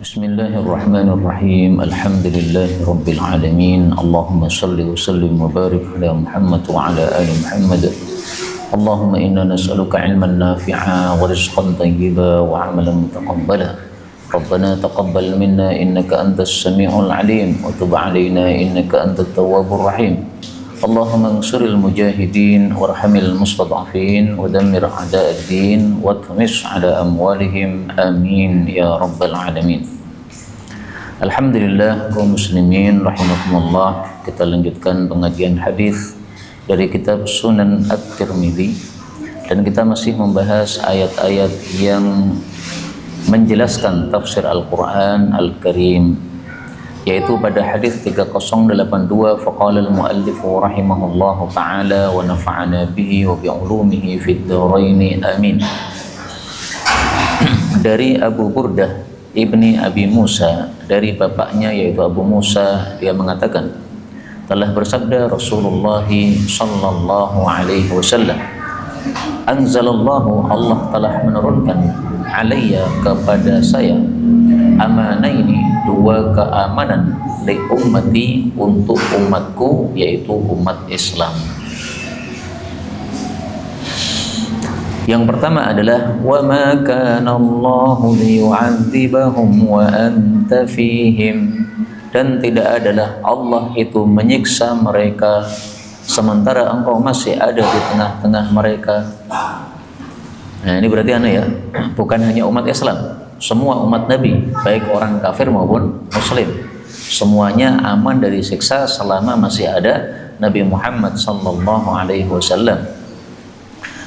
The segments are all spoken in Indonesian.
Bismillahirrahmanirrahim. Alhamdulillahi rabbil alamin. Allahumma salli wa sallim wa barik ala Muhammad wa ala ali Muhammad. Allahumma inna nas'aluka ilman nafi'a wa rizqan tayyiba wa amalan mutaqabbala. Rabbana taqabbal minna innaka antas sami'ul alim wa tub alaina innaka antat tawwabur rahim. Allahumma ansuril mujahidin warhamil mustad'afin wa dammir a'da'ad-din wa tmis ala amwalihim amin ya rabbal alamin. Alhamdulillah kaum muslimin rahimakumullah, kita lanjutkan pengajian hadis dari kitab Sunan At-Tirmidzi dan kita masih membahas ayat-ayat yang menjelaskan tafsir Al-Qur'an Al-Karim, yaitu pada hadis 3082, faqala al-muallif rahimahullahu ta'ala wa nafa'ana bihi wa bi'ulumihi fid dharain amin. Dari Abu Burdah ibni Abi Musa, dari bapaknya yaitu Abu Musa, dia mengatakan, telah bersabda Rasulullah sallallahu alaihi wasallam, anzalallahu, Allah telah menurunkan, alayya, kepada saya, amanaini, dua keamanan, li ummati, untuk umatku, yaitu umat Islam. Yang pertama adalah wa ma kana Allahu liyu'adzibahum wa anta fihim, dan tidak adalah Allah itu menyiksa mereka sementara engkau masih ada di tengah-tengah mereka. Nah, ini berarti bukan hanya umat Islam, semua umat Nabi, baik orang kafir maupun muslim, semuanya aman dari siksa selama masih ada Nabi Muhammad sallallahu alaihi wasallam.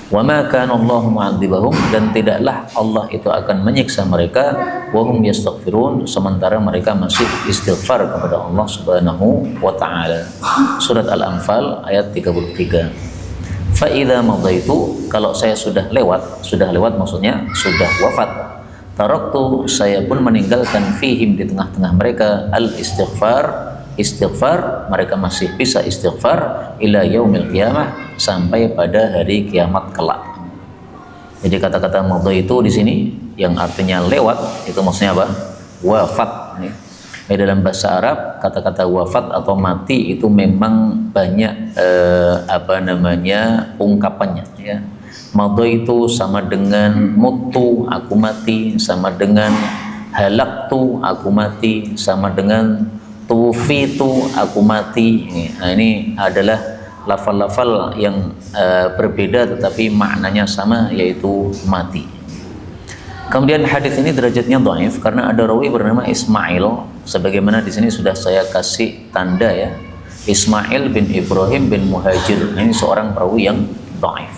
Wa ma kana Allahu mu'adzibahum, dan tidaklah Allah itu akan menyiksa mereka, wa hum yastaghfirun, sementara mereka masih istighfar kepada Allah Subhanahu wa taala. Surat Al-Anfal ayat 33. Fa idza madaitu, kalau saya sudah lewat maksudnya sudah wafat, taraktu, saya pun meninggalkan, fihim, di tengah-tengah mereka, istighfar, mereka masih bisa istighfar, ila yaumil qiyamah, sampai pada hari kiamat kelak. Jadi kata-kata madai itu di sini yang artinya lewat, itu maksudnya apa? Wafat. Dalam bahasa Arab, kata-kata wafat atau mati itu memang banyak ungkapannya, ya. Madai itu sama dengan mutu, aku mati, sama dengan halaktu, aku mati, sama dengan tufitu, aku mati. Nah, ini adalah lafal-lafal yang berbeda tetapi maknanya sama, yaitu mati. Kemudian hadis ini derajatnya dhaif karena ada rawi bernama Ismail, sebagaimana di sini sudah saya kasih tanda, ya. Ismail bin Ibrahim bin Muhajir, ini seorang perawi yang dhaif.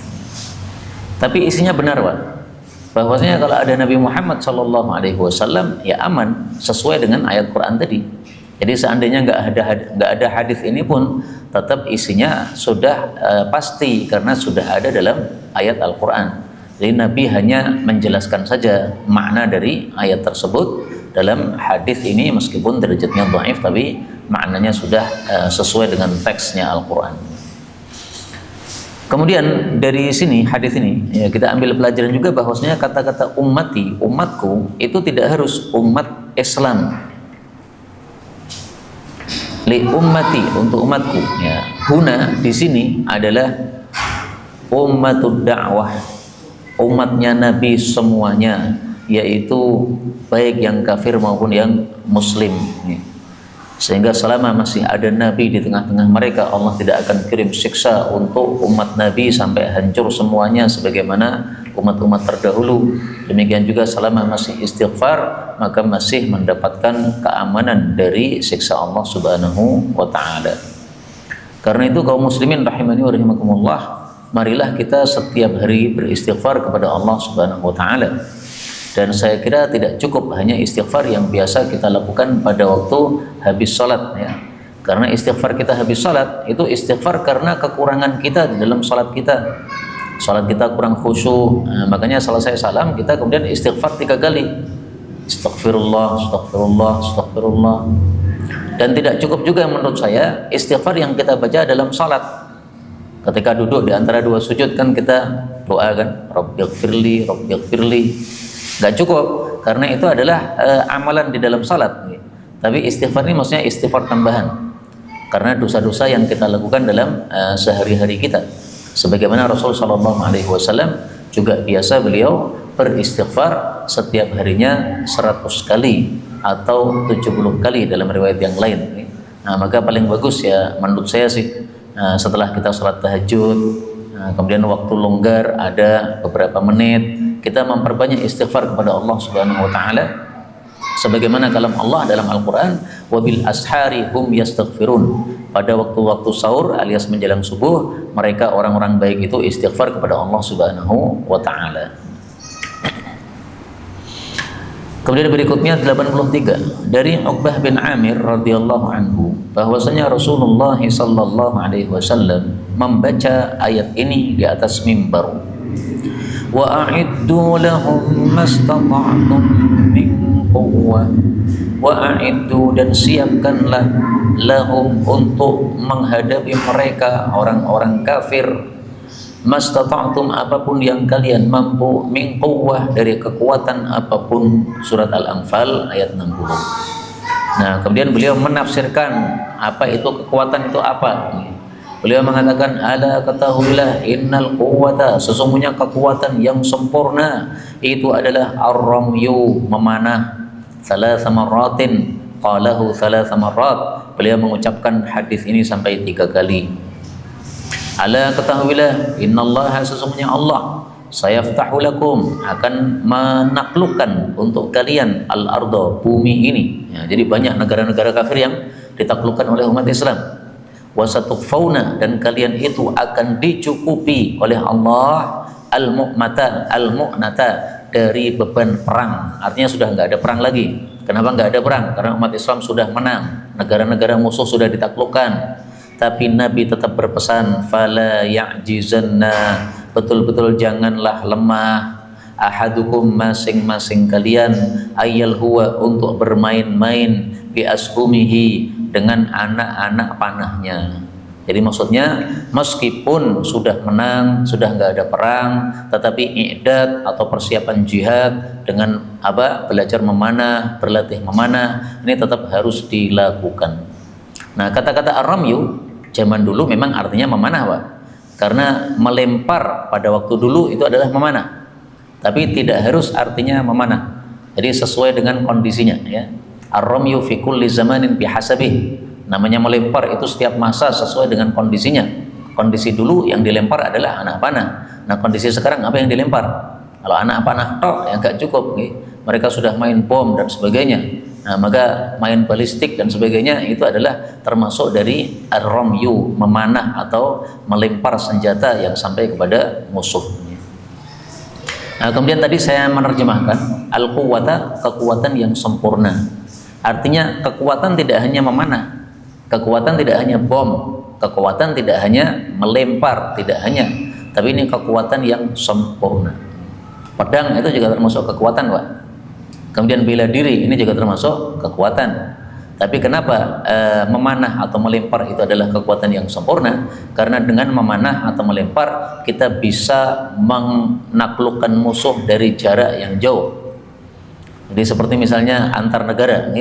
Tapi isinya benar, Pak. Bahwasanya kalau ada Nabi Muhammad sallallahu alaihi wasallam, ya aman sesuai dengan ayat Quran tadi. Jadi seandainya nggak ada hadis ini pun tetap isinya sudah pasti karena sudah ada dalam ayat Al-Quran. Jadi Nabi hanya menjelaskan saja makna dari ayat tersebut dalam hadis ini, meskipun derajatnya dhaif tapi maknanya sudah sesuai dengan teksnya Al-Quran. Kemudian dari sini hadis ini, ya, kita ambil pelajaran juga bahwasanya kata-kata ummati, umatku, itu tidak harus umat Islam. Li ummati, untuk umatku, ya. Huna di sini adalah ummatud da'wah, umatnya Nabi semuanya, yaitu baik yang kafir maupun yang muslim, ya. Sehingga selama masih ada Nabi di tengah-tengah mereka, Allah tidak akan kirim siksa untuk umat Nabi sampai hancur semuanya sebagaimana umat-umat terdahulu. Demikian juga selama masih istighfar, maka masih mendapatkan keamanan dari siksa Allah Subhanahu wa taala. Karena itu kaum muslimin rahimani wa rahimakumullah, marilah kita setiap hari beristighfar kepada Allah Subhanahu wa taala. Dan saya kira tidak cukup hanya istighfar yang biasa kita lakukan pada waktu habis sholat, ya. Karena istighfar kita habis sholat itu istighfar karena kekurangan kita di dalam sholat kita. Sholat kita kurang khusyuk, nah, makanya selesai salam kita kemudian istighfar 3 kali. Astaghfirullah, astaghfirullah, astaghfirullah. Dan tidak cukup juga menurut saya istighfar yang kita baca dalam sholat. Ketika duduk di antara dua sujud kan kita doa kan, Rabbighfirli, Rabbighfirli. Gak cukup, karena itu adalah amalan di dalam salat. Tapi istighfar ini maksudnya istighfar tambahan karena dosa-dosa yang kita lakukan dalam sehari-hari kita. Sebagaimana Rasul Shallallahu Alaihi Wasallam juga biasa beliau beristighfar setiap harinya 100 kali atau 70 kali dalam riwayat yang lain. Nah, maka paling bagus ya menurut saya sih setelah kita sholat tahajud, kemudian waktu longgar ada beberapa menit, kita memperbanyak istighfar kepada Allah Subhanahu Wa Taala. Sebagaimana kalam Allah dalam Al-Quran, wabil ashari hum yastaghfirun. Pada waktu-waktu sahur alias menjelang subuh, mereka orang-orang baik itu istighfar kepada Allah Subhanahu wa Ta'ala. Kemudian berikutnya 83 dari Uqbah bin Amir radhiyallahu anhu, bahwasanya Rasulullah sallallahu alaihi wasallam membaca ayat ini di atas mimbar. Wa a'iddu lahum mastata'tum min quwwah wa a'iddu, dan siapkanlah lahum untuk menghadapi mereka orang-orang kafir, mastata'tum, apapun yang kalian mampu, min quwwah, dari kekuatan apapun. Surat Al-Anfal ayat 60. Nah, kemudian beliau menafsirkan apa itu kekuatan itu apa. Beliau mengatakan, ala ketahuilah innal quwwata, sesungguhnya kekuatan yang sempurna itu adalah ar-ramyu, memanah, salasa marratin, qalahu salasa marrat. Beliau mengucapkan hadis ini sampai 3 kali. Ala ketahuilah innallaha, sesungguhnya Allah, sayaftahu lakum, akan menaklukkan untuk kalian al-ardo, bumi ini. Ya, jadi banyak negara-negara kafir yang ditaklukkan oleh umat Islam. Wasatukfauna, dan kalian itu akan dicukupi oleh Allah al-mu'nata, dari beban perang. Artinya sudah nggak ada perang lagi. Kenapa nggak ada perang? Karena umat Islam sudah menang, negara-negara musuh sudah ditaklukkan. Tapi Nabi tetap berpesan, fala ya'jizanna, betul-betul janganlah lemah, ahadukum, masing-masing kalian, ayal huwa, untuk bermain-main, bi ashumihi, dengan anak-anak panahnya. Jadi maksudnya meskipun sudah menang, sudah nggak ada perang, tetapi i'dad atau persiapan jihad dengan apa, belajar memanah, berlatih memanah, ini tetap harus dilakukan. Nah, kata-kata ar-ramyu zaman dulu memang artinya memanah, Pak. Karena melempar pada waktu dulu itu adalah memanah. Tapi tidak harus artinya memanah. Jadi sesuai dengan kondisinya, ya. Ar-ramyu fi kulli zamanin bihasabih. Namanya melempar itu setiap masa sesuai dengan kondisinya. Kondisi dulu yang dilempar adalah anak panah. Nah, kondisi sekarang apa yang dilempar? Kalau anak panah tok ya nggak cukup, gitu. Mereka sudah main bom dan sebagainya. Nah, maka main balistik dan sebagainya itu adalah termasuk dari ar-ramyu, memanah atau melempar senjata yang sampai kepada musuh. Nah, kemudian tadi saya menerjemahkan al-quwwata, kekuatan yang sempurna. Artinya kekuatan tidak hanya memanah, kekuatan tidak hanya bom, kekuatan tidak hanya melempar, tidak hanya, tapi ini kekuatan yang sempurna. Pedang itu juga termasuk kekuatan, Pak. Kemudian bela diri ini juga termasuk kekuatan. Tapi kenapa memanah atau melempar itu adalah kekuatan yang sempurna? Karena dengan memanah atau melempar kita bisa menaklukkan musuh dari jarak yang jauh. Jadi seperti misalnya antar negara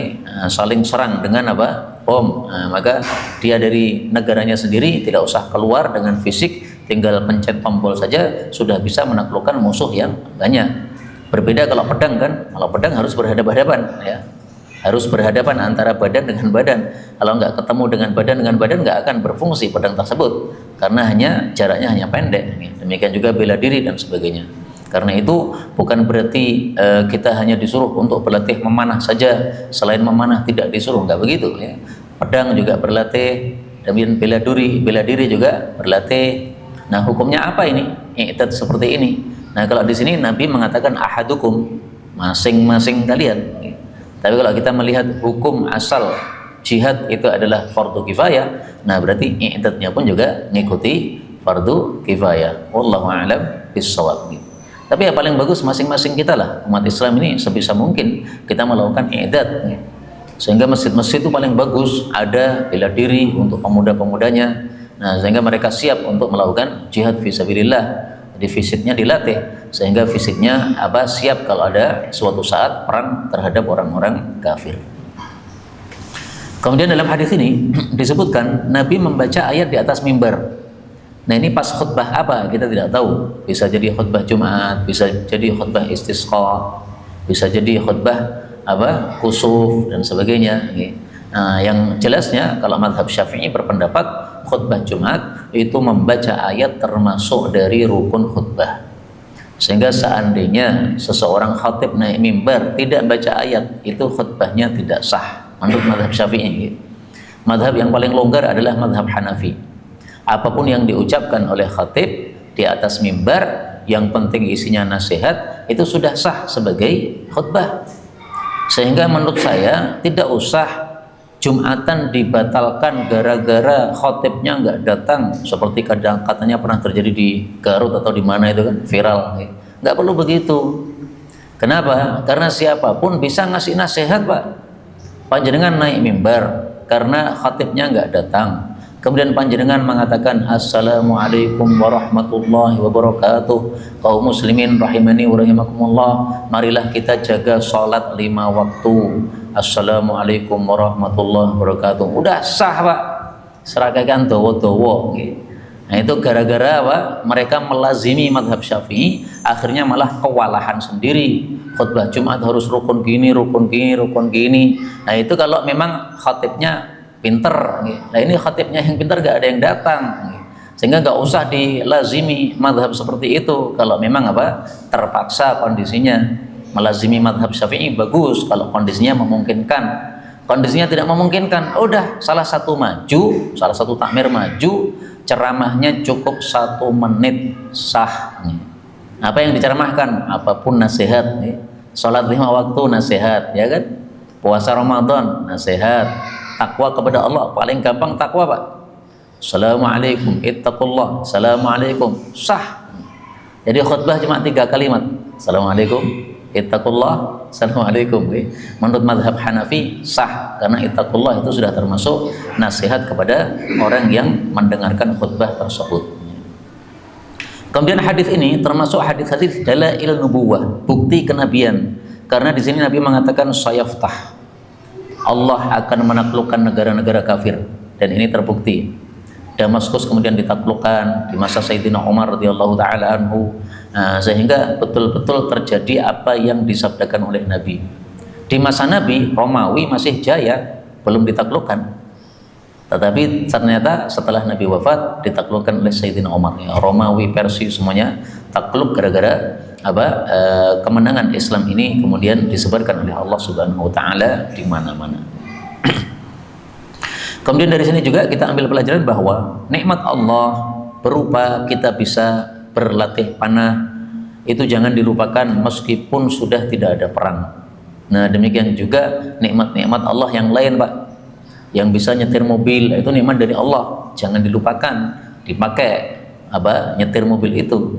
saling serang dengan apa? Bom. Nah, maka dia dari negaranya sendiri tidak usah keluar dengan fisik, tinggal pencet tombol saja sudah bisa menaklukkan musuh yang banyak. Berbeda kalau pedang kan, kalau pedang harus berhadapan-hadapan, ya. Harus berhadapan antara badan dengan badan. Kalau nggak ketemu dengan badan nggak akan berfungsi pedang tersebut karena jaraknya hanya pendek. Demikian juga bela diri dan sebagainya. Karena itu bukan berarti kita hanya disuruh untuk berlatih memanah saja, selain memanah tidak disuruh, nggak begitu, ya. Pedang juga berlatih, dan bela diri juga berlatih. Nah, hukumnya apa ini? I'tad seperti ini. Nah, kalau di sini Nabi mengatakan ahadukum, masing-masing kalian. Tapi kalau kita melihat hukum asal jihad itu adalah fardu kifayah, nah berarti i'tadnya pun juga mengikuti fardu kifayah. Wallahu a'lam bissawab. Tapi yang paling bagus masing-masing kita lah, umat Islam ini sebisa mungkin kita melakukan i'dad, ya. Sehingga masjid-masjid itu paling bagus ada bela diri untuk pemuda-pemudanya. Nah, sehingga mereka siap untuk melakukan jihad fisabilillah. Jadi fisiknya dilatih sehingga fisiknya siap kalau ada suatu saat perang terhadap orang-orang kafir. Kemudian dalam hadis ini disebutkan Nabi membaca ayat di atas mimbar. Nah ini pas khutbah apa kita tidak tahu. Bisa jadi khutbah Jumat, bisa jadi khutbah istisqa, bisa jadi khutbah kusuf dan sebagainya. Nah, yang jelasnya kalau mazhab Syafi'i berpendapat khutbah Jumat itu membaca ayat termasuk dari rukun khutbah. Sehingga seandainya seseorang khatib naik mimbar tidak baca ayat, itu khutbahnya tidak sah menurut mazhab Syafi'i. Mazhab yang paling longgar adalah mazhab Hanafi. Apapun yang diucapkan oleh khatib di atas mimbar, yang penting isinya nasihat, itu sudah sah sebagai khutbah. Sehingga menurut saya tidak usah Jumatan dibatalkan gara-gara khotibnya nggak datang, seperti kadang katanya pernah terjadi di Garut atau di mana itu kan viral. Nggak perlu begitu. Kenapa? Karena siapapun bisa ngasih nasihat, Pak. Panjenengan naik mimbar karena khatibnya nggak datang, kemudian panjenengan mengatakan assalamualaikum warahmatullahi wabarakatuh, kaum muslimin rahimani wa rahimakumullah, marilah kita jaga sholat 5 waktu. Assalamualaikum warahmatullahi wabarakatuh. Udah sah, Pak. Seragakan dowo-dowo. Nah itu gara-gara mereka melazimi madhab Syafi'i, akhirnya malah kewalahan sendiri. Khutbah Jumat harus rukun gini, rukun gini, rukun gini. Nah itu kalau memang khatibnya pinter. Nah ini khatibnya yang pinter gak ada yang datang. Sehingga gak usah dilazimi madhab seperti itu. Kalau memang terpaksa kondisinya. Melazimi madhab Syafi'i bagus kalau kondisinya memungkinkan. Kondisinya tidak memungkinkan, udah salah satu takmir maju, ceramahnya cukup 1 menit sah. Apa yang diceramahkan? Apapun nasihat. Sholat 5 waktu nasihat, ya kan? Puasa Ramadan nasihat. Takwa kepada Allah paling gampang takwa, Pak. Assalamualaikum ittaqullah, assalamualaikum, sah. Jadi khutbah cuma 3 kalimat. Assalamualaikum ittaqullah, assalamualaikum. Menurut mazhab Hanafi sah karena ittaqullah itu sudah termasuk nasihat kepada orang yang mendengarkan khutbah tersebut. Kemudian hadis ini termasuk hadis-hadis dalail nubuwah, bukti kenabian. Karena di sini Nabi mengatakan sayaftah, Allah akan menaklukkan negara-negara kafir, dan ini terbukti. Damaskus kemudian ditaklukkan di masa Sayyidina Umar radhiyallahu taala anhu. Sehingga betul-betul terjadi apa yang disabdakan oleh Nabi. Di masa Nabi, Romawi masih jaya, belum ditaklukkan. Tetapi ternyata setelah Nabi wafat ditaklukkan oleh Sayyidina Umar. Romawi, Persia semuanya takluk gara-gara kemenangan Islam ini kemudian disebarkan oleh Allah Subhanahu wa taala di mana-mana. Kemudian dari sini juga kita ambil pelajaran bahwa nikmat Allah berupa kita bisa berlatih panah itu jangan dilupakan meskipun sudah tidak ada perang. Nah demikian juga nikmat-nikmat Allah yang lain, Pak, yang bisa nyetir mobil itu nikmat dari Allah, jangan dilupakan, dipakai nyetir mobil itu.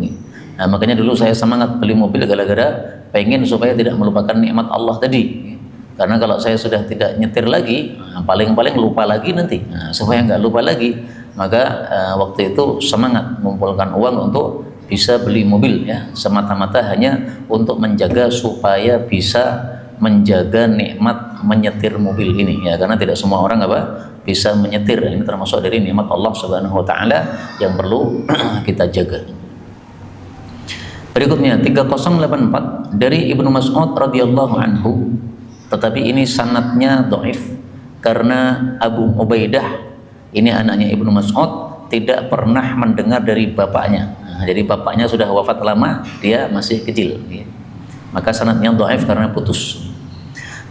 Nah makanya dulu saya semangat beli mobil gara-gara pengen supaya tidak melupakan nikmat Allah tadi. Karena kalau saya sudah tidak nyetir lagi, paling-paling lupa lagi nanti. Nah, supaya nggak lupa lagi, maka waktu itu semangat mengumpulkan uang untuk bisa beli mobil, ya, semata-mata hanya untuk menjaga supaya bisa menjaga nikmat menyetir mobil ini, ya, karena tidak semua orang bisa menyetir. Ini termasuk dari nikmat Allah Subhanahu wa taala yang perlu kita jaga. Berikutnya 3084 dari Ibnu Mas'ud radhiyallahu anhu. Tetapi ini sanadnya dhaif karena Abu Ubaidah ini anaknya Ibnu Mas'ud tidak pernah mendengar dari bapaknya. Nah, jadi bapaknya sudah wafat lama, dia masih kecil. Maka sanadnya dhaif karena putus.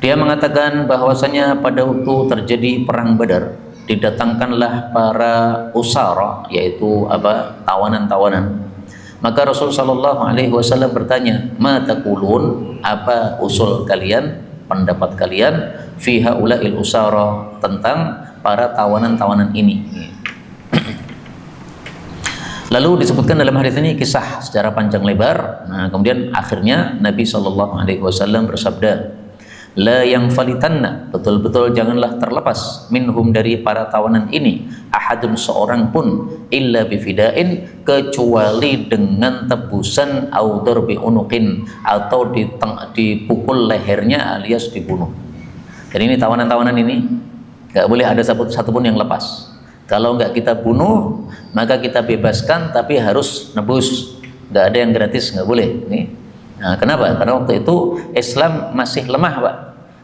Dia mengatakan bahwasanya pada waktu terjadi perang Badar didatangkanlah para usara, yaitu tawanan-tawanan. Maka Rasul sallallahu alaihi wasallam bertanya, "Ma taqulun? Apa usul kalian? Pendapat kalian fi haula'il usara tentang para tawanan-tawanan ini?" Lalu disebutkan dalam hadis ini kisah secara panjang lebar. Nah, kemudian akhirnya Nabi sallallahu alaihi wasallam bersabda, la yang falitanna, betul-betul janganlah terlepas minhum dari para tawanan ini, ahadun seorang pun, illa bifidain, kecuali dengan tebusan au darbi unuqin, atau dipukul lehernya alias dibunuh. Jadi ini tawanan-tawanan ini nggak boleh ada satu pun yang lepas. Kalau nggak kita bunuh maka kita bebaskan, tapi harus nebus, nggak ada yang gratis, nggak boleh nih. Nah, kenapa? Karena waktu itu Islam masih lemah, Pak.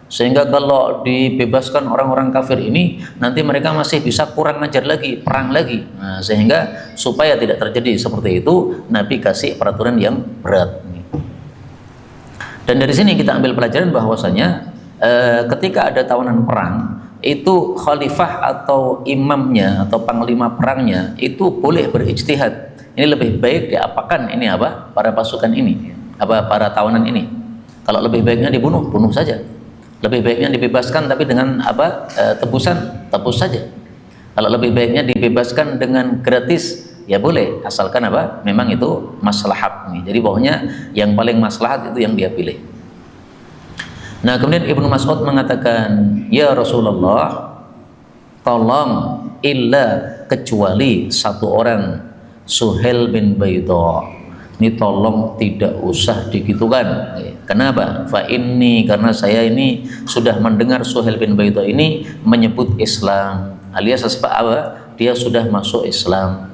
Sehingga kalau dibebaskan orang-orang kafir ini, nanti mereka masih bisa kurang ajar lagi, perang lagi. Nah, sehingga supaya tidak terjadi seperti itu, Nabi kasih peraturan yang berat. Dan dari sini kita ambil pelajaran bahwasanya ketika ada tawanan perang, itu khalifah atau imamnya atau panglima perangnya itu boleh berijtihad. Ini lebih baik diapakan ini apa? Para pasukan ini, para tawanan ini. Kalau lebih baiknya dibunuh, bunuh saja. Lebih baiknya dibebaskan tapi dengan tebusan, tebus saja. Kalau lebih baiknya dibebaskan dengan gratis, ya boleh, asalkan memang itu maslahat nih. Jadi pokoknya yang paling maslahat itu yang dia pilih. Nah, kemudian Ibnu Mas'ud mengatakan, ya Rasulullah, tolong, illa, kecuali satu orang, Suhail bin Baidha, ini tolong tidak usah digitukan. Kenapa? Fa inni, karena saya ini sudah mendengar Suhail bin Baidha ini menyebut Islam, alias dia sudah masuk Islam.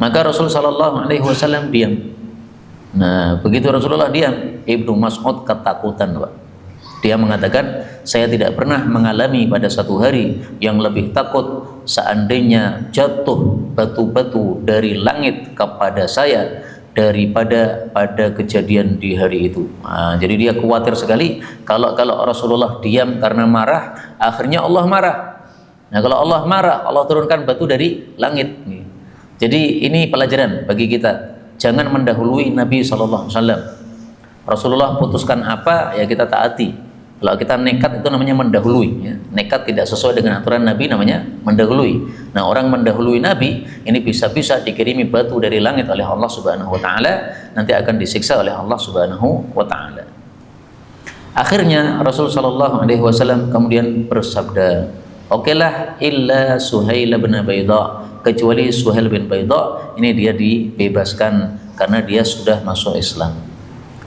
Maka Rasul sallallahu alaihi wasallam diam. Nah, begitu Rasulullah diam, Ibnu Mas'ud ketakutan, Pak. Dia mengatakan, saya tidak pernah mengalami pada satu hari yang lebih takut seandainya jatuh batu-batu dari langit kepada saya daripada pada kejadian di hari itu. Nah, jadi dia khawatir sekali kalau Rasulullah diam karena marah, akhirnya Allah marah. Nah, kalau Allah marah, Allah turunkan batu dari langit. Jadi ini pelajaran bagi kita, jangan mendahului Nabi SAW. Rasulullah putuskan apa, ya kita taati. Kalau kita nekat itu namanya mendahului, ya. Nekat tidak sesuai dengan aturan Nabi namanya mendahului. Nah, orang mendahului Nabi ini bisa-bisa dikirimi batu dari langit oleh Allah Subhanahu wa taala, nanti akan disiksa oleh Allah Subhanahu wa taala. Akhirnya Rasul sallallahu alaihi wasallam kemudian bersabda, "Okelah illa Suhail bin Baidha, kecuali Suhail bin Baidha, ini dia dibebaskan karena dia sudah masuk Islam."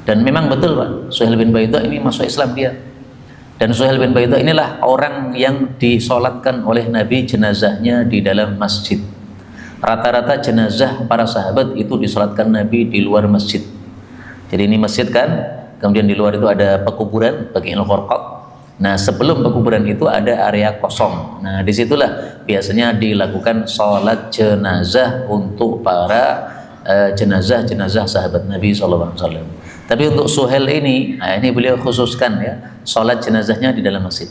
Dan memang betul, Pak, Suhail bin Baidha ini masuk Islam dia. Dan Suhail bin Baidha inilah orang yang disolatkan oleh Nabi jenazahnya di dalam masjid. Rata-rata jenazah para sahabat itu disolatkan Nabi di luar masjid. Jadi ini masjid kan, kemudian di luar itu ada pekuburan bagi al-Qarqad. Nah, sebelum pekuburan itu ada area kosong. Nah, disitulah biasanya dilakukan sholat jenazah untuk para jenazah-jenazah sahabat Nabi SAW. Tapi untuk Suhail ini, nah ini beliau khususkan ya, sholat jenazahnya di dalam masjid.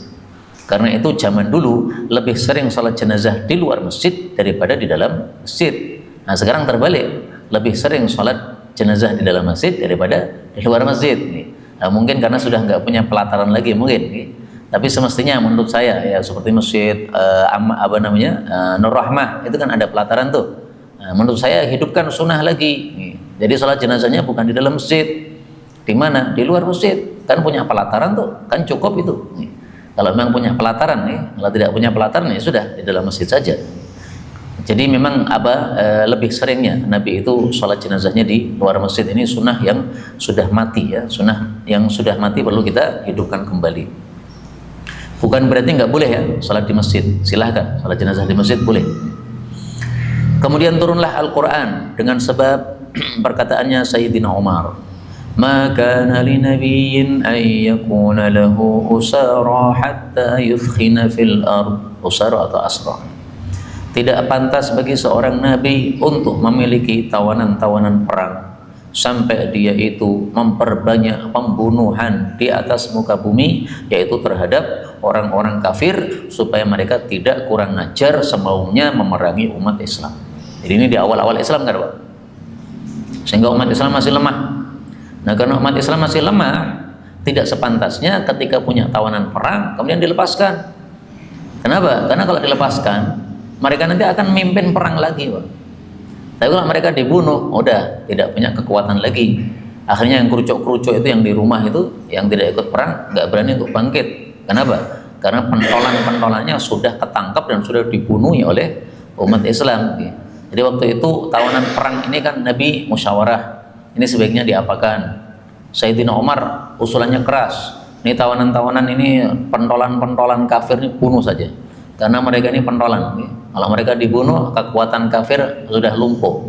Karena itu zaman dulu lebih sering sholat jenazah di luar masjid daripada di dalam masjid. Nah, sekarang terbalik, lebih sering sholat jenazah di dalam masjid daripada di luar masjid. Nah, mungkin karena sudah nggak punya pelataran lagi mungkin. Tapi semestinya menurut saya ya seperti masjid Nur Rahmah itu kan ada pelataran tuh. Nah, menurut saya hidupkan sunnah lagi. Jadi sholat jenazahnya bukan di dalam masjid. Di mana? Di luar masjid. Kan punya pelataran tuh, kan cukup itu. Kalau memang punya pelataran kalau tidak punya pelataran ya sudah di dalam masjid saja. Jadi memang lebih seringnya Nabi itu sholat jenazahnya di luar masjid. Ini sunnah yang sudah mati ya, sunnah yang sudah mati perlu kita hidupkan kembali. Bukan berarti nggak boleh ya sholat di masjid. Silahkan sholat jenazah di masjid boleh. Kemudian turunlah Al-Quran dengan sebab perkataannya Sayyidina Umar, "Ma kana li nabiyyin an yakuna lahu usara hatta yufkhina fil ard." Usara atau asra. Tidak pantas bagi seorang nabi untuk memiliki tawanan-tawanan perang sampai dia itu memperbanyak pembunuhan di atas muka bumi, yaitu terhadap orang-orang kafir, supaya mereka tidak kurang ajar semaunya memerangi umat Islam. Jadi ini di awal-awal Islam kan, Pak? Sehingga umat Islam masih lemah. Nah, karena umat Islam masih lemah, tidak sepantasnya ketika punya tawanan perang kemudian dilepaskan. Kenapa? Karena kalau dilepaskan, mereka nanti akan memimpin perang lagi, Pak. Tapi kalau mereka dibunuh, udah tidak punya kekuatan lagi. Akhirnya yang kerucuk-kerucuk itu yang di rumah itu yang tidak ikut perang nggak berani untuk bangkit. Kenapa? Karena pentolan-pentolannya sudah ketangkap dan sudah dibunuh oleh umat Islam. Jadi waktu itu tawanan perang ini kan Nabi musyawarah, ini sebaiknya diapakan. Sayyidina Umar usulannya keras, ini tawanan-tawanan ini pentolan-pentolan kafir ini bunuh saja, karena mereka ini pentolan. Kalau mereka dibunuh kekuatan kafir sudah lumpuh.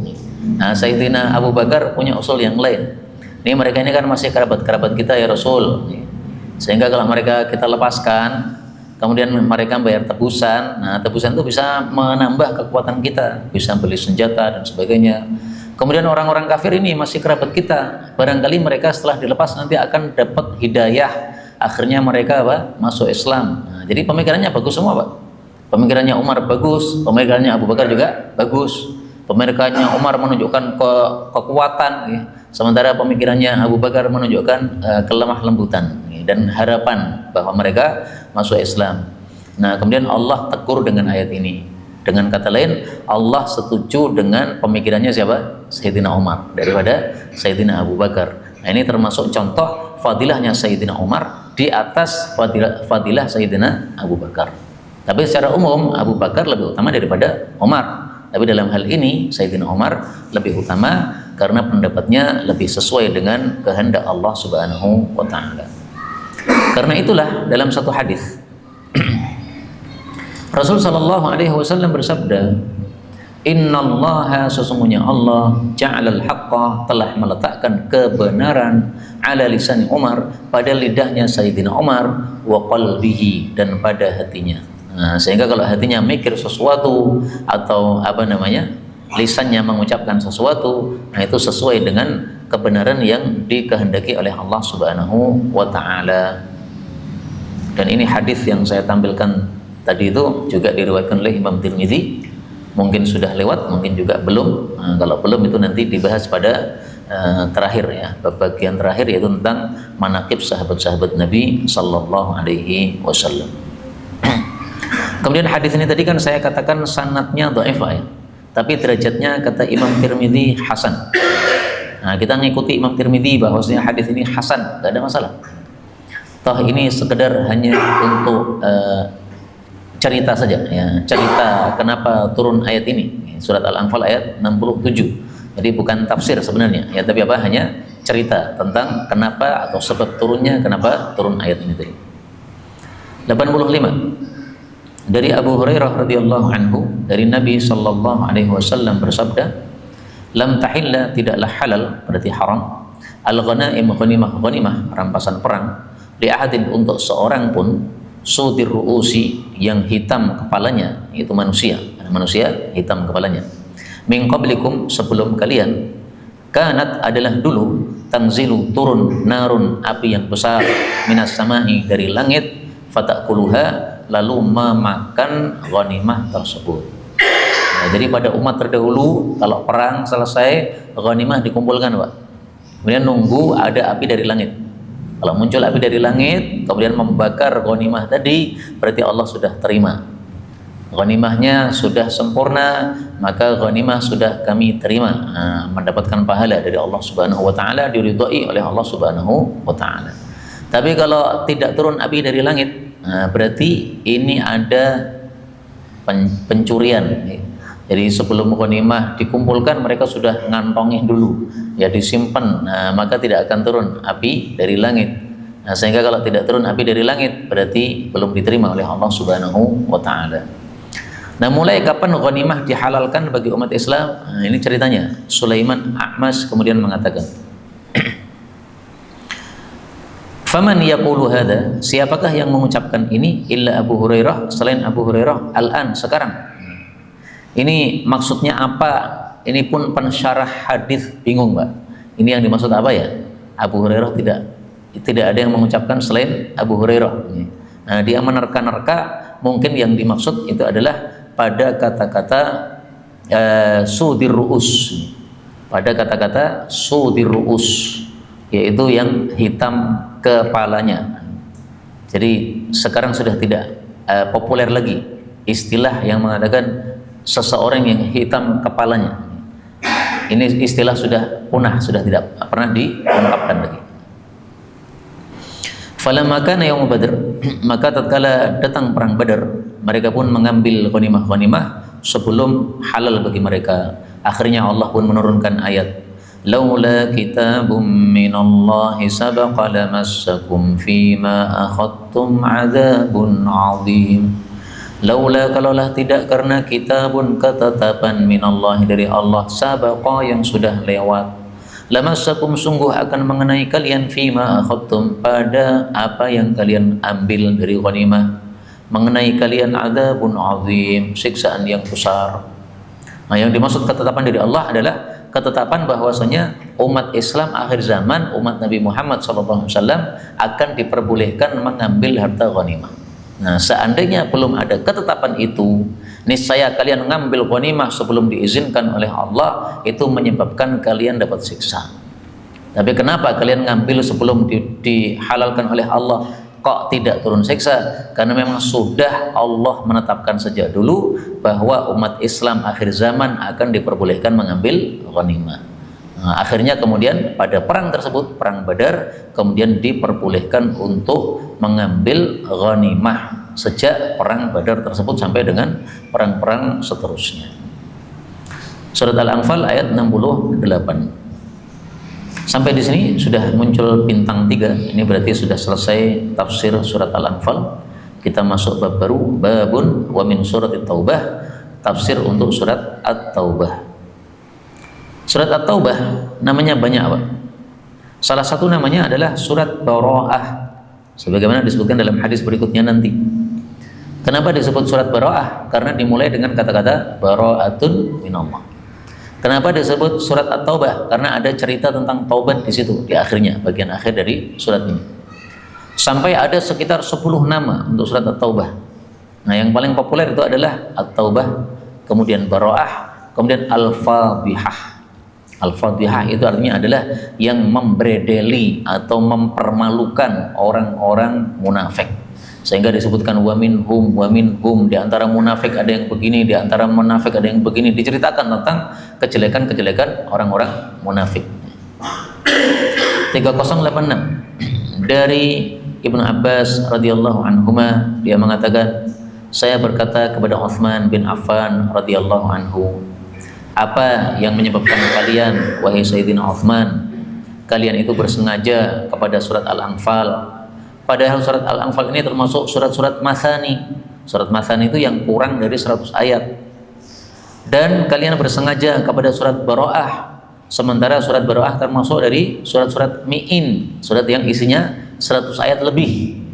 Nah, Sayyidina Abu Bakar punya usul yang lain. Ini mereka ini kan masih kerabat-kerabat kita ya Rasul, sehingga kalau mereka kita lepaskan, kemudian mereka bayar tebusan, nah tebusan itu bisa menambah kekuatan kita, bisa beli senjata dan sebagainya. Kemudian orang-orang kafir ini masih kerabat kita, barangkali mereka setelah dilepas nanti akan dapat hidayah, akhirnya mereka masuk Islam. Nah, jadi pemikirannya bagus semua Pak. Pemikirannya Umar bagus, pemikirannya Abu Bakar juga bagus. Pemikirannya Umar menunjukkan kekuatan, sementara pemikirannya Abu Bakar menunjukkan kelemah lembutan dan harapan bahwa mereka masuk Islam. Nah, kemudian Allah tegur dengan ayat ini. Dengan kata lain, Allah setuju dengan pemikirannya siapa? Sayyidina Umar daripada Sayyidina Abu Bakar. Nah, ini termasuk contoh fadilahnya Sayyidina Umar di atas fadilah Sayyidina Abu Bakar. Tapi secara umum Abu Bakar lebih utama daripada Umar. Tapi dalam hal ini Sayyidina Umar lebih utama karena pendapatnya lebih sesuai dengan kehendak Allah Subhanahu wa taala. Karena itulah dalam satu hadis Rasul sallallahu alaihi wasallam bersabda, "Innallaha sesungguhnya Allah ja'alal haqqa telah meletakkan kebenaran ala lisan Umar pada lidahnya Sayyidina Umar wa qalbihi dan pada hatinya." Nah, sehingga kalau hatinya mikir sesuatu atau lisannya mengucapkan sesuatu, nah itu sesuai dengan kebenaran yang dikehendaki oleh Allah Subhanahu wa taala. Dan ini hadis yang saya tampilkan tadi itu juga diriwayatkan oleh Imam Tirmidzi. Mungkin sudah lewat, mungkin juga belum. Nah, kalau belum itu nanti dibahas pada terakhir ya, bagian terakhir yaitu tentang manaqib sahabat-sahabat Nabi sallallahu alaihi wasallam. Kemudian hadis ini tadi kan saya katakan sanadnya dhaif ya. Tapi derajatnya kata Imam Tirmidzi hasan. Nah, kita ngikuti Imam Tirmidzi bahwasanya hadis ini hasan, tidak ada masalah. Toh ini sekedar hanya untuk cerita saja ya, cerita kenapa turun ayat ini, surat Al-Anfal ayat 67. Jadi bukan tafsir sebenarnya ya, tapi hanya cerita tentang kenapa atau sebab turunnya, kenapa turun ayat ini tadi. 85 dari Abu Hurairah radhiyallahu anhu, dari Nabi sallallahu alaihi wasallam bersabda, "Lam tahilla tidaklah halal, berarti haram, al-ghanaim ghanimah rampasan perang, li ahadin untuk seorang pun, sudir ru'usi yang hitam kepalanya, itu manusia hitam kepalanya, min qablikum sebelum kalian, kanat adalah dulu, tanzilu turun, narun api yang besar, minas sama'i dari langit, fatakuluha lalu memakan ghanimah tersebut. Nah, jadi pada umat terdahulu kalau perang selesai ghanimah dikumpulkan Pak, kemudian nunggu ada api dari langit. Kalau muncul api dari langit kemudian membakar ghanimah tadi, berarti Allah sudah terima. Ghanimahnya sudah sempurna, maka ghanimah sudah kami terima. Nah, mendapatkan pahala dari Allah Subhanahu wa taala, diridhai oleh Allah Subhanahu wa taala. Tapi kalau tidak turun api dari langit, nah, berarti ini ada pencurian. Jadi sebelum ghanimah dikumpulkan mereka sudah ngantongin dulu, ya disimpan. Nah, maka tidak akan turun api dari langit. Nah, sehingga kalau tidak turun api dari langit berarti belum diterima oleh Allah Subhanahu wa taala. Nah, mulai kapan ghanimah dihalalkan bagi umat Islam? Nah, ini ceritanya. Sulaiman A'mas kemudian mengatakan, "Faman yaqulu hadza?" Siapakah yang mengucapkan ini? Illa Abu Hurairah, selain Abu Hurairah, al-an, sekarang. Ini maksudnya apa? Ini pun pensyarah hadis bingung, Pak. Ini yang dimaksud apa ya? Abu Hurairah tidak ada yang mengucapkan selain Abu Hurairah. Nah, dia menerka-nerka mungkin yang dimaksud itu adalah pada kata-kata sudir ru'us. Pada kata-kata sudir ru'us, yaitu yang hitam kepalanya. Jadi sekarang sudah tidak populer lagi istilah yang mengatakan seseorang yang hitam kepalanya. Ini istilah sudah punah, sudah tidak pernah diungkapkan lagi. Falamma kana yaum Badr, maka tatkala datang perang Badar, mereka pun mengambil ghanimah-ghanimah sebelum halal bagi mereka. Akhirnya Allah pun menurunkan ayat, laula kitabum minallahi sabaqa lamassakum fima akhadtum adzabun adzim. Laula, kalaulah tidak karena kitabun, ketetapan minallahi dari Allah, sabaqa yang sudah lewat, lamassakum sungguh akan mengenai kalian fima akhadtum pada apa yang kalian ambil dari ghanimah, mengenai kalian adzabun azim, siksaan yang besar. Nah, yang dimaksud ketetapan dari Allah adalah ketetapan bahwasanya umat Islam akhir zaman, umat Nabi Muhammad SAW akan diperbolehkan mengambil harta ghanimah. Nah, seandainya belum ada ketetapan itu, niscaya kalian mengambil ghanimah sebelum diizinkan oleh Allah, itu menyebabkan kalian dapat siksa. Tapi kenapa kalian ngambil sebelum dihalalkan oleh Allah kok tidak turun siksa? Karena memang sudah Allah menetapkan sejak dulu bahwa umat Islam akhir zaman akan diperbolehkan mengambil ghanimah. Nah, akhirnya kemudian pada perang tersebut, perang Badar, kemudian diperbolehkan untuk mengambil ghanimah sejak perang Badar tersebut sampai dengan perang-perang seterusnya. Surat Al-Anfal ayat 68. Sampai di sini sudah muncul bintang 3. Ini berarti sudah selesai tafsir surat Al-Anfal. Kita masuk bab baru, babun wa min surat At-Taubah, tafsir untuk surat At-Taubah. Surat At-Taubah namanya banyak apa? Salah satu namanya adalah surat Bara'ah, sebagaimana disebutkan dalam hadis berikutnya nanti. Kenapa disebut surat Bara'ah? Karena dimulai dengan kata-kata bara'atun minallah. Kenapa disebut surat At-Taubah? Karena ada cerita tentang taubat di situ, di akhirnya, bagian akhir dari surat ini. Sampai ada sekitar 10 nama untuk surat At-Taubah. Nah, yang paling populer itu adalah At-Taubah, kemudian Bara'ah, kemudian Al-Fadhihah. Al-Fadhihah itu artinya adalah yang membredeli atau mempermalukan orang-orang munafik, sehingga disebutkan wa minhum, di antara munafik ada yang begini, di antara munafik ada yang begini, diceritakan tentang kejelekan-kejelekan orang-orang munafik. 3086 dari Ibnu Abbas radhiyallahu anhuma, dia mengatakan, saya berkata kepada Utsman bin Affan radhiyallahu anhu, apa yang menyebabkan kalian, wahai Sayyidina Utsman, kalian itu bersengaja kepada surat Al-Anfal? Padahal surat Al-Anfal ini termasuk surat-surat Matsani. Surat Matsani itu yang kurang dari 100 ayat. Dan kalian bersengaja kepada surat Bara'ah, sementara surat Bara'ah termasuk dari surat-surat Mi'in, surat yang isinya 100 ayat lebih.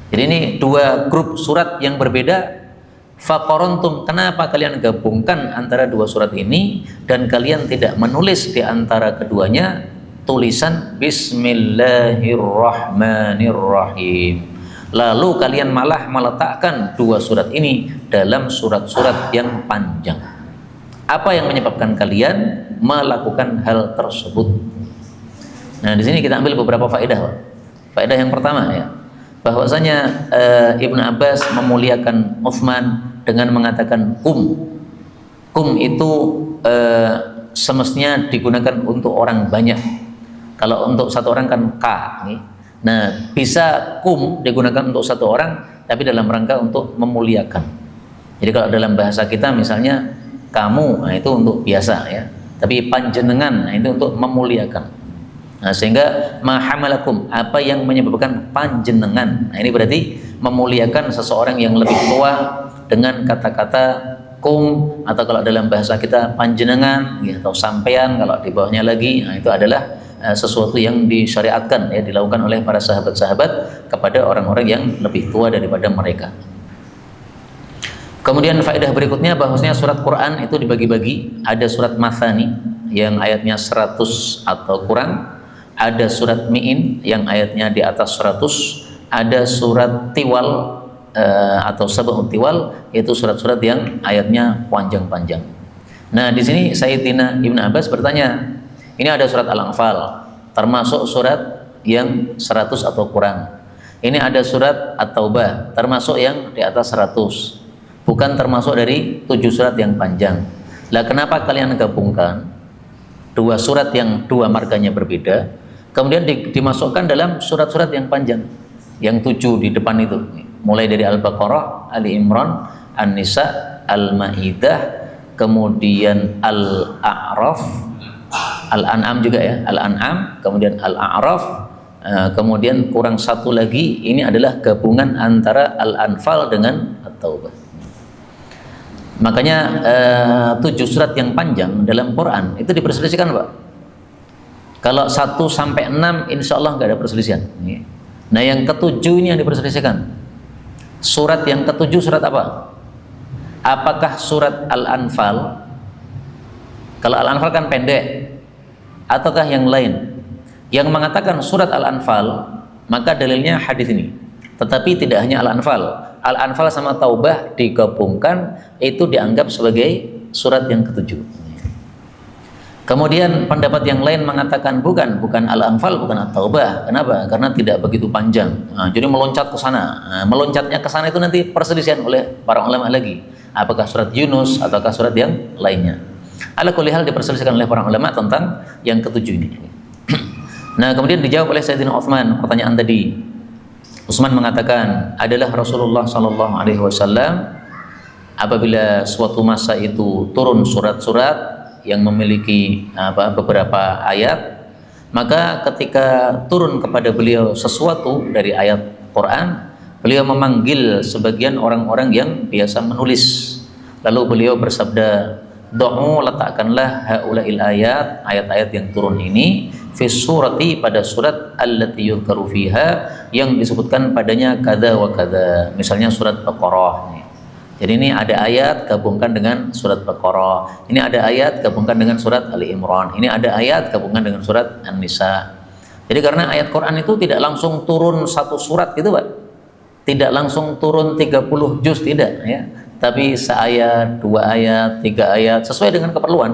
Jadi ini dua grup surat yang berbeda. Faqarantum, kenapa kalian gabungkan antara dua surat ini dan kalian tidak menulis di antara keduanya tulisan Bismillahirrahmanirrahim, lalu kalian malah meletakkan dua surat ini dalam surat-surat yang panjang? Apa yang menyebabkan kalian melakukan hal tersebut? Nah, di sini kita ambil beberapa faedah. Faedah yang pertama ya, bahwasanya Ibnu Abbas memuliakan Utsman dengan mengatakan kum. Kum itu semestinya digunakan untuk orang banyak. Kalau untuk satu orang kan ka. Nah, bisa kum digunakan untuk satu orang, tapi dalam rangka untuk memuliakan. Jadi kalau dalam bahasa kita misalnya kamu, nah itu untuk biasa ya. Tapi panjenengan, nah itu untuk memuliakan. Nah, sehingga mahamalakum, apa yang menyebabkan panjenengan. Nah, ini berarti memuliakan seseorang yang lebih tua dengan kata-kata kum, atau kalau dalam bahasa kita panjenengan ya, atau sampean kalau di bawahnya lagi. Nah, itu adalah sesuatu yang disyariatkan ya, dilakukan oleh para sahabat-sahabat kepada orang-orang yang lebih tua daripada mereka. Kemudian faedah berikutnya bahwasanya surat Quran itu dibagi-bagi, ada surat Matsani yang ayatnya 100 atau kurang, ada surat Mi'in yang ayatnya di atas 100, ada surat Tiwal atau Sab'ut Tiwal, yaitu surat-surat yang ayatnya panjang-panjang. Nah, di sini Sayyidina Ibnu Abbas bertanya, ini ada surat Al-Anfal termasuk surat yang 100 atau kurang. Ini ada surat At-Taubah termasuk yang di atas 100, bukan termasuk dari 7 surat yang panjang. Lah kenapa kalian gabungkan? Dua surat yang dua marganya berbeda, kemudian dimasukkan dalam surat-surat yang panjang, yang 7 di depan itu, mulai dari Al-Baqarah, Ali Imran, An-Nisa, Al-Maidah, kemudian Al-A'raf, Al-An'am juga ya, Al-An'am, kemudian Al-A'raf, kemudian kurang satu lagi, ini adalah gabungan antara Al-Anfal dengan At-Taubah. Makanya 7 surat yang panjang dalam Quran itu diperselisihkan, Pak. Kalau 1 sampai 6 insya Allah nggak ada perselisihan. Nah yang ketujuh ini yang diperselisihkan. Surat yang ketujuh surat apa? Apakah surat Al-Anfal? Kalau Al-Anfal kan pendek, ataukah yang lain? Yang mengatakan surat Al-Anfal, maka dalilnya hadis ini. Tetapi tidak hanya Al-Anfal. Al-Anfal sama Taubah digabungkan, itu dianggap sebagai surat yang ketujuh. Kemudian pendapat yang lain mengatakan bukan Al-Anfal, bukan At-Taubah. Kenapa? Karena tidak begitu panjang. Jadi meloncat ke sana. Meloncatnya ke sana itu nanti perselisihan oleh para ulama lagi. Apakah surat Yunus ataukah surat yang lainnya? Ala kulli hal diperselisihkan oleh para ulama tentang yang ketujuh ini. Nah, kemudian dijawab oleh Sayyidina Utsman pertanyaan tadi. Utsman mengatakan, adalah Rasulullah Sallallahu Alaihi Wasallam apabila suatu masa itu turun surat-surat yang memiliki beberapa ayat, maka ketika turun kepada beliau sesuatu dari ayat Quran, beliau memanggil sebagian orang-orang yang biasa menulis. Lalu beliau bersabda, "Du'u, letakkanlah haula'il ayat-ayat yang turun ini fi surati, pada surat allati yudhkaru fiha, yang disebutkan padanya kada wa kada." Misalnya surat Baqarah. Jadi ini ada ayat gabungkan dengan surat Baqarah. Ini ada ayat gabungkan dengan surat Ali Imran. Ini ada ayat gabungkan dengan surat An-Nisa. Jadi karena ayat Quran itu tidak langsung turun satu surat gitu, Pak. Tidak langsung turun 30 juz, tidak ya. Tapi seayat, 2 ayat, 3 ayat, sesuai dengan keperluan.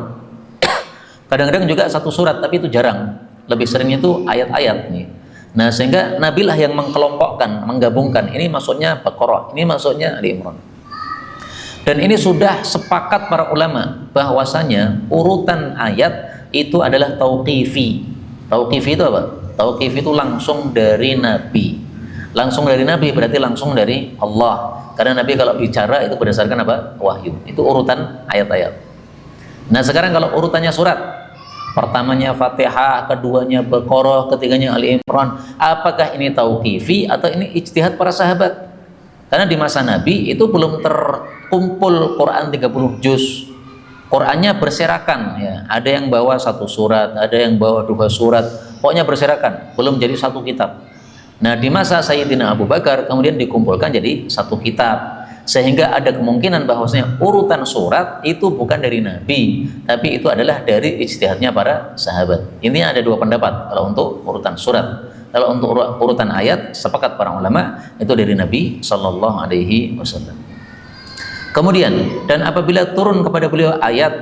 Kadang-kadang juga satu surat, tapi itu jarang. Lebih seringnya itu ayat-ayat nih. Nah, sehingga Nabi lah yang mengkelompokkan, menggabungkan. Ini maksudnya Baqarah, ini maksudnya Ali Imran. Dan ini sudah sepakat para ulama bahwasanya urutan ayat itu adalah tauqifi. Tauqifi itu apa? Tauqifi itu langsung dari Nabi. Langsung dari Nabi berarti langsung dari Allah. Karena Nabi kalau bicara itu berdasarkan apa? Wahyu. Itu urutan ayat-ayat. Nah, sekarang kalau urutannya surat, pertamanya Fatihah, keduanya Baqarah, ketiganya Ali Imran, apakah ini tauqifi atau ini ijtihad para sahabat? Karena di masa Nabi itu belum terkumpul Quran 30 juz. Qurannya berserakan ya. Ada yang bawa satu surat, ada yang bawa 2 surat. Pokoknya berserakan, belum jadi satu kitab. Nah, di masa Sayyidina Abu Bakar kemudian dikumpulkan jadi satu kitab. Sehingga ada kemungkinan bahwasanya urutan surat itu bukan dari Nabi, tapi itu adalah dari ijtihadnya para sahabat. Ini ada 2 pendapat kalau untuk urutan surat. Kalau untuk urutan ayat, sepakat para ulama itu dari Nabi Sallallahu Alaihi Wasallam. Kemudian, dan apabila turun kepada beliau ayat,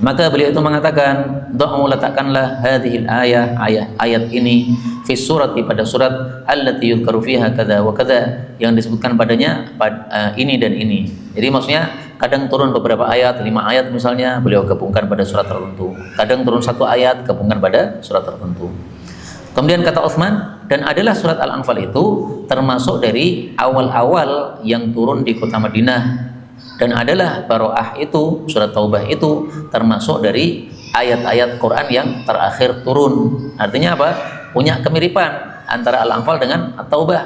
maka beliau itu mengatakan, "Du'u, letakkanlah hadhil ayat ini fi surati, pada surat allati yudhkaru fiha kada wa kada, yang disebutkan padanya ini dan ini." Jadi maksudnya kadang turun beberapa ayat, 5 ayat misalnya, beliau gabungkan pada surat tertentu. Kadang turun 1 ayat, gabungkan pada surat tertentu. Kemudian kata Utsman, dan adalah surat Al-Anfal itu termasuk dari awal-awal yang turun di kota Madinah, dan adalah Baroah itu, surat Taubah itu termasuk dari ayat-ayat Quran yang terakhir turun. Artinya apa? Punya kemiripan antara Al-Anfal dengan At-Taubah.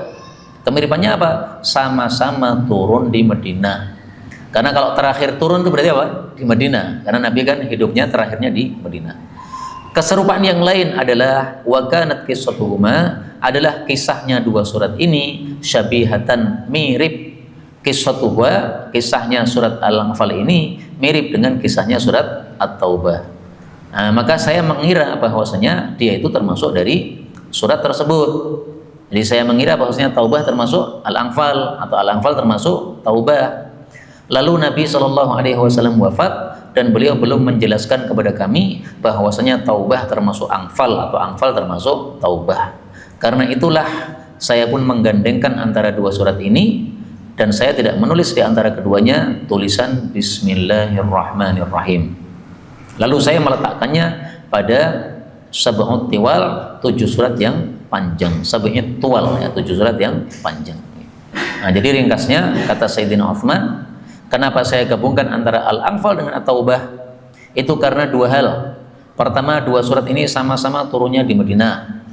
Kemiripannya apa? Sama-sama turun di Madinah. Karena kalau terakhir turun itu berarti apa? Di Madinah. Karena Nabi kan hidupnya terakhirnya di Madinah. Keserupaan yang lain adalah wa kanat qissatuhuma, adalah kisahnya 2 surat ini syabihatan, mirip. Kisahnya surat Al-Anfal ini mirip dengan kisahnya surat At-Taubah. Nah, maka saya mengira bahwasanya dia itu termasuk dari surat tersebut. Jadi saya mengira bahwasanya Taubah termasuk Al-Anfal atau Al-Anfal termasuk Taubah. Lalu Nabi Shallallahu Alaihi Wasallam wafat dan beliau belum menjelaskan kepada kami bahwasanya Taubah termasuk Anfal atau Anfal termasuk Taubah. Karena itulah saya pun menggandengkan antara 2 surat ini, dan saya tidak menulis di antara keduanya tulisan Bismillahirrahmanirrahim. Lalu saya meletakkannya pada sab'ut tiwal, 7 surat yang panjang. Sab'ut tiwal ya, 7 surat yang panjang. Nah, jadi ringkasnya kata Sayyidina Utsman, kenapa saya gabungkan antara Al-Anfal dengan At-Taubah? Itu karena 2 hal. Pertama, 2 surat ini sama-sama turunnya di Madinah.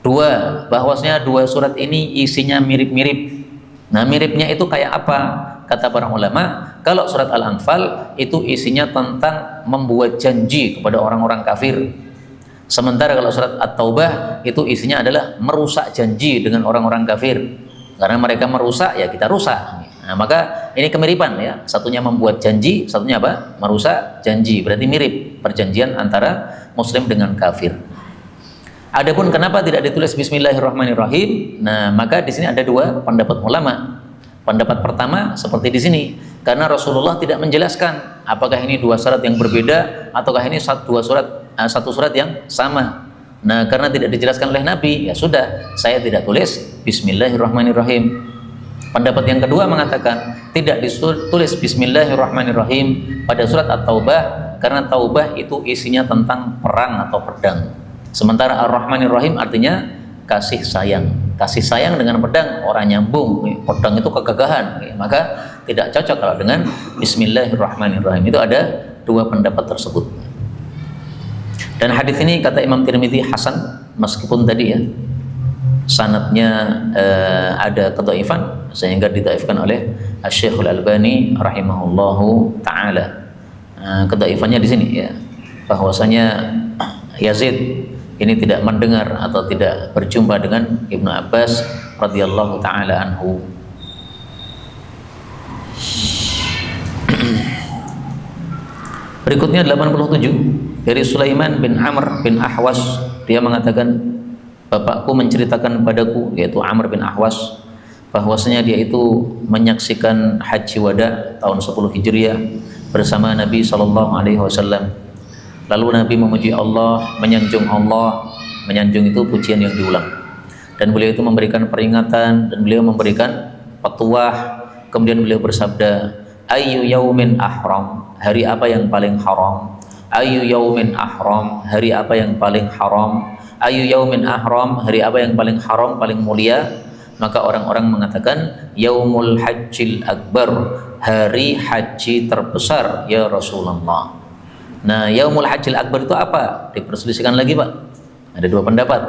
2, bahwasanya 2 surat ini isinya mirip-mirip. Nah, miripnya itu kayak apa? Kata para ulama, kalau surat Al-Anfal itu isinya tentang membuat janji kepada orang-orang kafir. Sementara kalau surat At-Taubah itu isinya adalah merusak janji dengan orang-orang kafir. Karena mereka merusak, ya kita rusak. Nah, maka ini kemiripan ya. Satunya membuat janji, satunya apa? Merusak janji. Berarti mirip perjanjian antara muslim dengan kafir. Adapun kenapa tidak ditulis Bismillahirrahmanirrahim? Nah, maka di sini ada 2 pendapat ulama. Pendapat pertama seperti di sini, karena Rasulullah tidak menjelaskan apakah ini 2 surat yang berbeda ataukah ini satu surat yang sama. Nah, karena tidak dijelaskan oleh Nabi, ya sudah, saya tidak tulis Bismillahirrahmanirrahim. Pendapat yang kedua mengatakan tidak ditulis Bismillahirrahmanirrahim pada surat At-Taubah karena Taubah itu isinya tentang perang atau pedang. Sementara Ar-Rahmanir-Rahim artinya kasih sayang. Kasih sayang dengan pedang orang nyambung. Pedang itu kegagahan. Maka tidak cocok kalau dengan Bismillahirrahmanirrahim. Itu ada 2 pendapat tersebut. Dan hadis ini kata Imam Tirmidzi hasan, meskipun tadi ya sanadnya ada kedhaifan sehingga didhaifkan oleh Asy-Syaikh Al-Albani rahimahullahu taala. Kedhaifannya di sini ya, bahwasanya Yazid ini tidak mendengar atau tidak berjumpa dengan Ibnu Abbas radhiyallahu taala anhu. Berikutnya 87 dari Sulaiman bin Amr bin Ahwas, dia mengatakan bapakku menceritakan padaku, yaitu Amr bin Ahwas, bahwasanya dia itu menyaksikan haji wada tahun 10 Hijriah bersama Nabi SAW. Lalu Nabi memuji Allah, menyanjung Allah. Menyanjung itu pujian yang diulang. Dan beliau itu memberikan peringatan dan beliau memberikan petuah. Kemudian beliau bersabda, Ayyu yaumin ahram, hari apa yang paling haram? Ayyu yaumin ahram, hari apa yang paling haram? Ayyu yaumin ahram, hari apa yang paling haram, paling mulia? Maka orang-orang mengatakan yaumul hajjil akbar, hari haji terbesar ya Rasulullah. Nah, yaumul hajjil akbar itu apa? Diperselisihkan lagi, Pak. Ada 2 pendapat.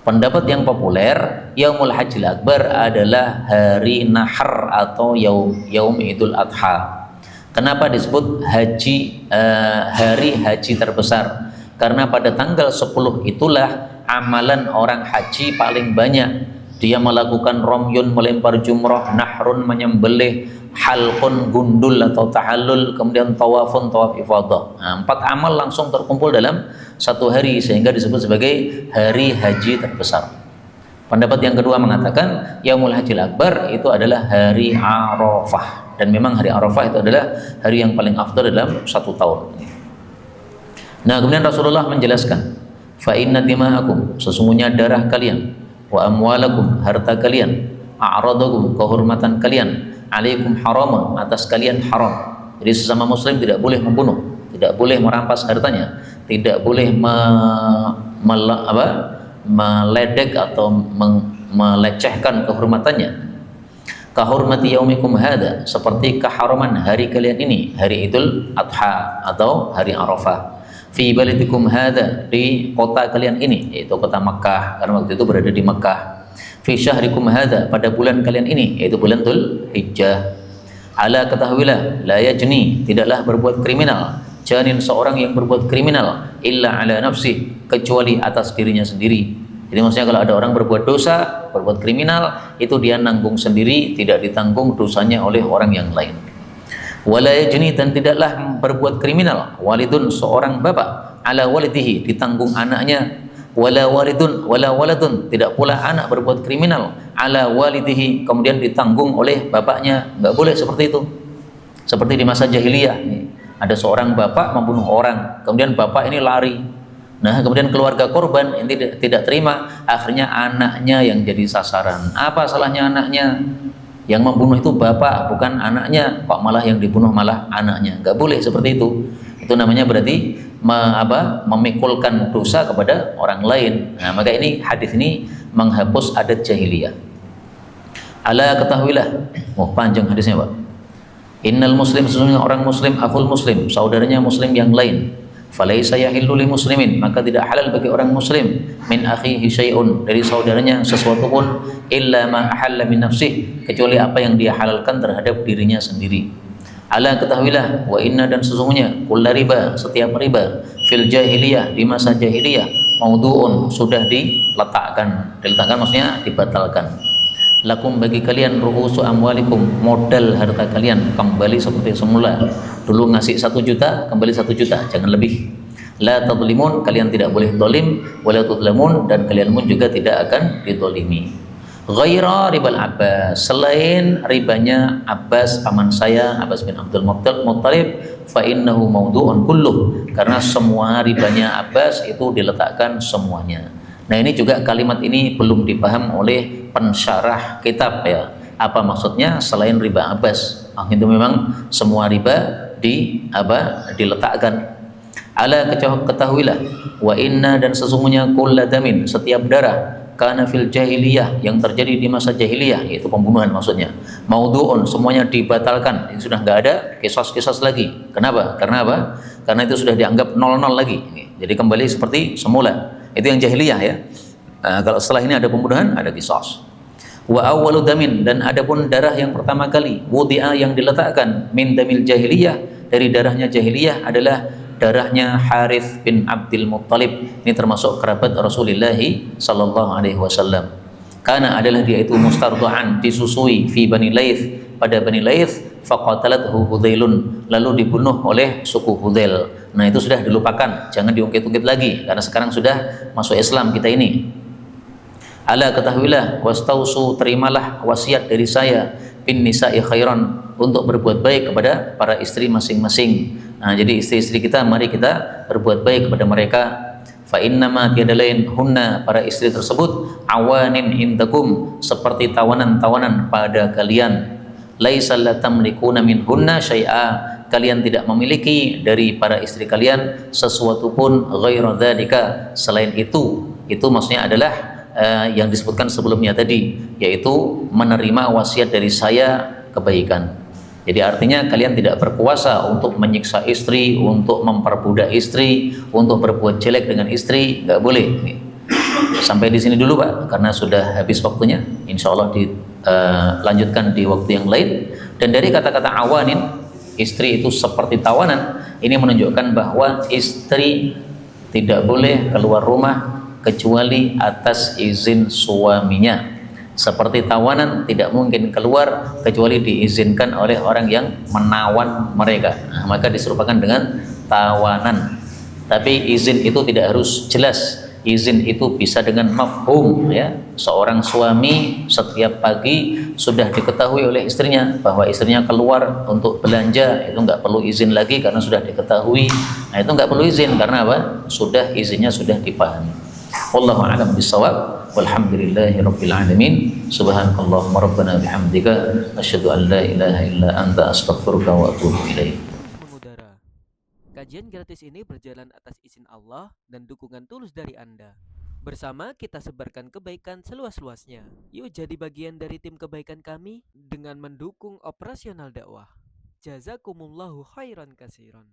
Pendapat yang populer, yaumul hajjil akbar adalah hari nahar atau yaum Idul Adha. Kenapa disebut hari haji terbesar? Karena pada tanggal 10 itulah amalan orang haji paling banyak. Dia melakukan romyun, melempar jumrah, nahrun, menyembelih, halqun, gundul atau tahallul, kemudian tawafun, tawaf ifadah. Nah, 4 amal langsung terkumpul dalam 1 hari sehingga disebut sebagai hari haji terbesar. Pendapat yang kedua mengatakan yaumul hajjil akbar itu adalah hari Arafah, dan memang hari Arafah itu adalah hari yang paling afdal dalam 1 tahun. Nah, kemudian Rasulullah menjelaskan, fa inna dima'akum, sesungguhnya darah kalian, wa amwalakum, harta kalian, a'radakum, kehormatan kalian, alaikum haramun, atas kalian haram. Jadi sesama muslim tidak boleh membunuh, tidak boleh merampas hartanya, tidak boleh meledek atau melecehkan kehormatannya. Kahormati yaumikum hada, seperti keharaman hari kalian ini, hari Idul Adha atau hari Arafah. Fi baladikum hada, di kota kalian ini, yaitu kota Makkah, karena waktu itu berada di Makkah. Fi syahrikum hada, pada bulan kalian ini, yaitu bulan Dzul Hijjah. Ala, ketahuilah, la yajni, tidaklah berbuat kriminal, janin seorang yang berbuat kriminal, illa ala nafsih, kecuali atas dirinya sendiri. Jadi maksudnya kalau ada orang berbuat dosa, berbuat kriminal, itu dia nanggung sendiri, tidak ditanggung dosanya oleh orang yang lain. Wala yajni, dan tidaklah berbuat kriminal, walidun, seorang bapak, ala walidihi, ditanggung anaknya. Wala walidun wala waladun, tidak pula anak berbuat kriminal, ala walidihi, kemudian ditanggung oleh bapaknya. Enggak boleh seperti itu. Seperti di masa jahiliyah, ada seorang bapak membunuh orang, kemudian bapak ini lari. Nah, kemudian keluarga korban ini tidak terima, akhirnya anaknya yang jadi sasaran. Apa salahnya anaknya? Yang membunuh itu bapak, bukan anaknya, kok malah yang dibunuh malah anaknya. Enggak boleh seperti itu. Itu namanya berarti memikulkan dosa kepada orang lain. Nah, maka ini hadis ini menghapus adat jahiliyah. Ala ketahuilah, panjang hadisnya Pak. Innal muslim, sesungguhnya orang muslim, akhul muslim, saudaranya muslim yang lain. Falaisa yahillu li muslimin, maka tidak halal bagi orang muslim min akhihi syai'un, dari saudaranya sesuatu pun, illa ma ahalla min nafsih, kecuali apa yang dia halalkan terhadap dirinya sendiri. Ala ketahuilah, wa inna, dan sesungguhnya, kulla riba, setiap riba, fil jahiliyah, di masa jahiliyah, maudu'un, sudah diletakkan maksudnya dibatalkan. Lakum, bagi kalian, ruhusu amwalikum, modal harta kalian kembali seperti semula. Dulu ngasih 1 juta, kembali 1 juta, jangan lebih. La tadlimun, kalian tidak boleh dolim. Wala tudlamun, dan kalian pun juga tidak akan didolimi. Ghaira ribal Abbas, selain ribanya Abbas paman saya, Abbas bin Abdul Muttalib, fa innahu maudu'un kulluh, karena semua ribanya Abbas itu diletakkan semuanya. Nah, ini juga kalimat ini belum dipaham oleh pensyarah kitab ya. Apa maksudnya selain riba Abbas? Itu memang semua riba diletakkan. Ala ketahuilah, wa inna, dan sesungguhnya kulla damin, setiap darah, kana fil jahiliyah, yang terjadi di masa jahiliyah, yaitu pembunuhan maksudnya, maudu'un, semuanya dibatalkan. Ini sudah nggak ada kisos-kisos lagi. Kenapa? Karena apa? Karena itu sudah dianggap 0-0 lagi. Jadi kembali seperti semula. Itu yang jahiliyah ya. Kalau setelah ini ada pembunuhan, ada kisos. Wa awwalu damin, dan adapun darah yang pertama kali, wudi'a, yang diletakkan, min damil jahiliyah, dari darahnya jahiliyah, adalah darahnya Harith bin Abdul Muttalib. Ini termasuk kerabat Rasulullah sallallahu alaihi wasallam. Karena adalah dia itu mustarda'an, disusui, fi Bani Laith, pada Bani Laith, faqatalathu Hudzailun, lalu dibunuh oleh suku Hudzail. Nah, itu sudah dilupakan, jangan diungkit-ungkit lagi, karena sekarang sudah masuk Islam kita ini. Ala ketahuilah, wastausu, terimalah wasiat dari saya, bin nisa'i khairan, untuk berbuat baik kepada para istri masing-masing. Nah, jadi istri-istri kita, mari kita berbuat baik kepada mereka. Fa innama, tiada lain, hunna, para istri tersebut, awanin indakum, seperti tawanan-tawanan pada kalian. Laisa la tamlikuna min hunna syai'a, kalian tidak memiliki dari para istri kalian sesuatu pun, ghaira dzalika, selain itu. Itu maksudnya adalah yang disebutkan sebelumnya tadi, yaitu menerima wasiat dari saya kebaikan. Jadi artinya kalian tidak berkuasa untuk menyiksa istri, untuk memperbudak istri, untuk berbuat jelek dengan istri, nggak boleh. Sampai di sini dulu Pak, karena sudah habis waktunya. Insya Allah dilanjutkan di waktu yang lain. Dan dari kata-kata awanin, istri itu seperti tawanan, ini menunjukkan bahwa istri tidak boleh keluar rumah kecuali atas izin suaminya. Seperti tawanan tidak mungkin keluar kecuali diizinkan oleh orang yang menawan mereka. Nah, maka diserupakan dengan tawanan. Tapi izin itu tidak harus jelas. Izin itu bisa dengan mafhum ya. Seorang suami setiap pagi sudah diketahui oleh istrinya bahwa istrinya keluar untuk belanja, itu nggak perlu izin lagi karena sudah diketahui. Nah, itu nggak perlu izin karena apa? Sudah izinnya sudah dipahami. Wallahu a'lam bishawab. Walhamdulillahi rabbil alamin. Subhanakallahumma rabbana bihamdika asyhadu an la ilaha illa anta astaghfiruka wa atubu ilaik. Mengudara. Kajian gratis ini berjalan atas izin Allah dan dukungan tulus dari Anda. Bersama kita sebarkan kebaikan seluas-luasnya. Yuk jadi bagian dari tim kebaikan kami dengan mendukung operasional dakwah. Jazakumullahu khairan katsiran.